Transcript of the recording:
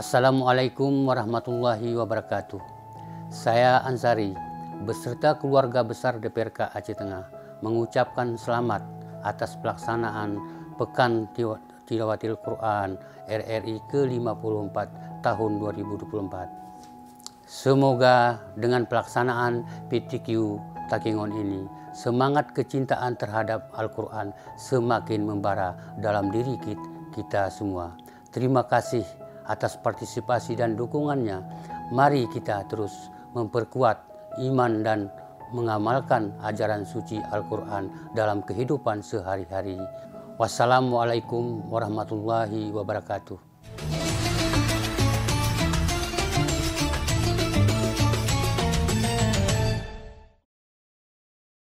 Assalamualaikum warahmatullahi wabarakatuh. Saya Ansari beserta keluarga besar DPRK Aceh Tengah mengucapkan selamat atas pelaksanaan Pekan Tilawatil Quran RRI ke-54 tahun 2024. Semoga dengan pelaksanaan PTQ Takengon ini, semangat kecintaan terhadap Al-Quran semakin membara dalam diri kita semua. Terima kasih atas partisipasi dan dukungannya. Mari kita terus memperkuat iman dan mengamalkan ajaran suci Al-Quran dalam kehidupan sehari-hari. Wassalamualaikum warahmatullahi wabarakatuh.